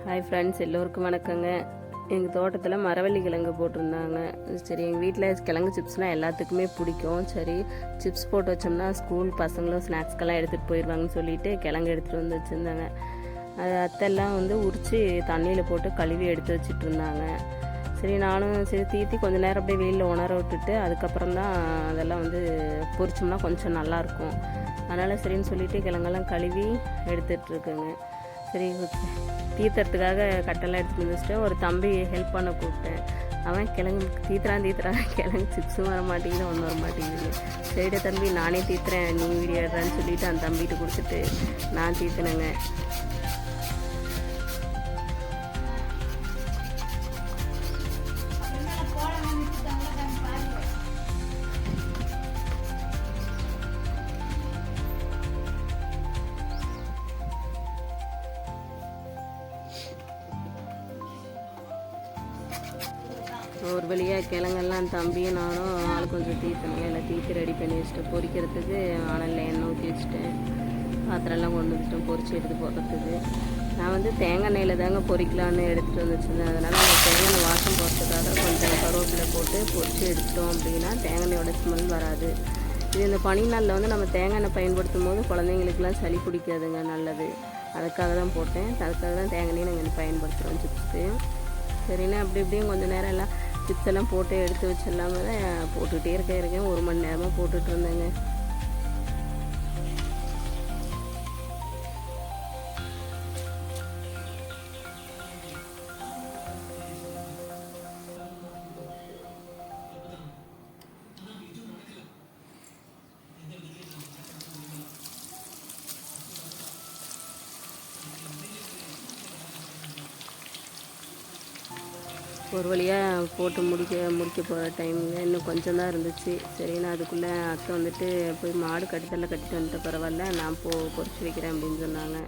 Hi friends, எல்லோருக்கும் வணக்கங்க. எங்கள் தோட்டத்தில் மரவள்ளி கிழங்கு போட்டிருந்தாங்க. சரி, எங்கள் வீட்டில் கிழங்கு சிப்ஸ்னால் எல்லாத்துக்குமே பிடிக்கும். சரி, சிப்ஸ் போட்டு வச்சோம்னா ஸ்கூல் பசங்களும் ஸ்நாக்ஸ்க்கெல்லாம் எடுத்துகிட்டு போயிடுவாங்கன்னு சொல்லிட்டு கிழங்கு எடுத்துகிட்டு வந்து வச்சுருந்தாங்க. அது அத்தெல்லாம் உரித்து தண்ணியில் போட்டு கழுவி எடுத்து வச்சுட்டு இருந்தாங்க. சரி, நானும் தீர்த்தி கொஞ்சம் நேரம் அப்படியே வெயிலில் உணர விட்டுட்டு அதுக்கப்புறம் தான் அதெல்லாம் பொரிச்சோம்னா கொஞ்சம் நல்லாயிருக்கும். அதனால் சரின்னு சொல்லிவிட்டு கிழங்கெல்லாம் கழுவி எடுத்துகிட்ருக்குங்க. சரி, தீர்த்தறதுக்காக கட்டெல்லாம் எடுத்துகிட்டு வச்சுட்டு ஒரு தம்பி ஹெல்ப் பண்ண கூப்பிட்டேன். அவன் கிழங்கு தீத்துறான் கிழங்கு சிப்ஸும் வர மாட்டேங்குது, ஒன்றும் வர மாட்டேங்குது. சரிடா தம்பி, நானே தீத்துறேன், நீ வீடியோ எடுறான்னு சொல்லிவிட்டு அந்த தம்பிகிட்ட கொடுத்துட்டு நான் தீத்துனேங்க. ஒரு வழியாக கிழங்கெல்லாம் தம்பியும் நானும் ஆள் கொஞ்சம் தீர்த்தனுங்க. எல்லாம் தீர்த்து ரெடி பண்ணி வச்சுட்டேன். பொரிக்கிறதுக்கு அனலில் எண்ணெய் ஊற்றி வச்சுட்டேன். பாத்திரம்லாம் கொண்டு வந்துட்டேன் பொரிச்சு எடுத்து போடுறதுக்கு. நான் தேங்காய் எண்ணெயில் தாங்க பொரிக்கலான்னு எடுத்துகிட்டு வந்துச்சுருந்தேன். அதனால் அந்த தேங்காய் வாசம் போகிறதுக்காக கொஞ்சம் கருவேப்பிலை போட்டு பொரிச்சு எடுத்துட்டோம் அப்படின்னா தேங்காய் எண்ணெயோட ஸ்மெல் வராது. இது இந்த பனி நாளில் நம்ம தேங்காய் எண்ணெய் பயன்படுத்தும் போது குழந்தைங்களுக்குலாம் சளி பிடிக்காதுங்க, நல்லது. அதுக்காக தான் போட்டேன். அதுக்காக தான் தேங்காய் எண்ணெய் நாங்கள் பயன்படுத்துகிறோம் சிப்ஸுக்கு. சரிண்ணா, அப்படி இப்படியும் கொஞ்சம் நேரம் எல்லாம் சிப்ஸ் எல்லாம் போட்டு எடுத்து வச்சிடலாம தான் போட்டுகிட்டே இருக்கேன். 1 மணி நேரமாக போட்டுட்டு இருந்தேங்க. ஒரு வழியாக போட்டு முடிக்க போகிற டைமுங்க. இன்னும் கொஞ்சம் தான் இருந்துச்சு. சரி, நான் அதுக்குள்ளே அத்தை போய் மாடு கட்டித்தெல்லாம் கட்டிட்டு வந்துட்டு பரவாயில்ல, நான் பொரிச்சு வைக்கிறேன் அப்படின்னு சொன்னாங்க.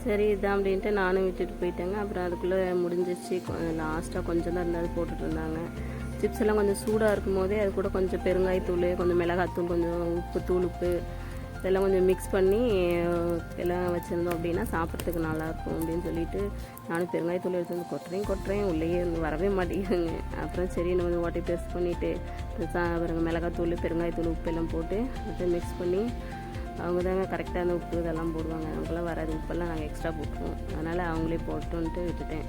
சரி இதான் அப்படின்ட்டு நானும் விட்டுட்டு போயிட்டேங்க. அப்புறம் அதுக்குள்ளே முடிஞ்சிச்சு. லாஸ்ட்டாக கொஞ்சம் தான் இருந்தாலும் போட்டுட்டு இருந்தாங்க. சிப்ஸ் எல்லாம் கொஞ்சம் சூடாக இருக்கும் போதே அது கூட கொஞ்சம் பெருங்காயத்தூள், கொஞ்சம் மிளகாத்தூள், கொஞ்சம் உப்பு, தூள் உப்பு இதெல்லாம் கொஞ்சம் மிக்ஸ் பண்ணி எல்லாம் வச்சுருந்தோம் அப்படின்னா சாப்பிட்றதுக்கு நல்லாயிருக்கும் அப்படின்னு சொல்லிட்டு நானும் பெருங்காயத்தூள் எடுத்து கொட்டுறேன் உள்ளேயே வரவே மாட்டேங்குதுங்க. அப்புறம் சரி நம்ம வாட்டி டெஸ்ட் பண்ணிவிட்டு பாருங்கள், மிளகாத்தூள், பெருங்காயத்தூள், உப்பு எல்லாம் போட்டு அதை மிக்ஸ் பண்ணி அவங்க தாங்க கரெக்டாக அந்த உப்பு இதெல்லாம் போடுவாங்க. அவங்களாம் வராது, உப்பெல்லாம் நாங்கள் எக்ஸ்ட்ரா போட்டுருவோம். அதனால் அவங்களே போட்டோன்ட்டு விட்டுட்டேன்.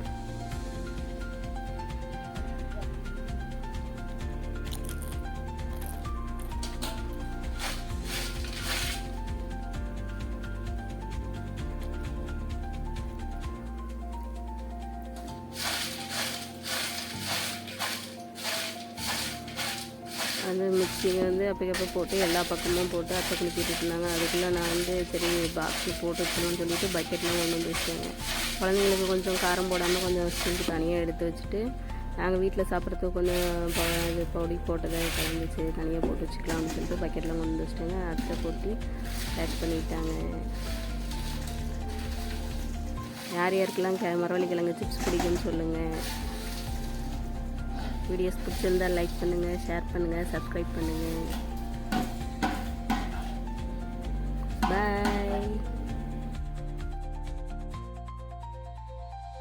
அந்த மிக்சியை அப்பக்கப்போ போட்டு எல்லா பக்கமும் போட்டு அத்தை குளிக்கிட்டு இருந்தாங்க. அதுக்குள்ளே நான் சரி பாக்ஸில் போட்டு வச்சுக்கணும்னு சொல்லிட்டு பக்கெட்லாம் கொண்டு வந்து வச்சுட்டேங்க. குழந்தைங்களுக்கு கொஞ்சம் காரம் போடாமல் கொஞ்சம் ஸ்வீட்டு தனியாக எடுத்து வச்சுட்டு நாங்கள் வீட்டில் சாப்பிட்றதுக்கு கொஞ்சம் இது பொடி போட்டதை கலந்துச்சு தனியாக போட்டு வச்சுக்கலாம்னு சொல்லிட்டு பக்கெட்லாம் கொண்டு வந்து வச்சுட்டேங்க. அத்தை போட்டு பேக் பண்ணிட்டாங்க. யார் யாருக்கெல்லாம் மரவள்ளி கிழங்கு சிப்ஸ் பிடிக்குன்னு சொல்லுங்கள். வீடியோஸ் பிடிச்சிருந்தால் லைக் பண்ணுங்கள், ஷேர் பண்ணுங்கள், சப்ஸ்கிரைப் பண்ணுங்கள். பாய்.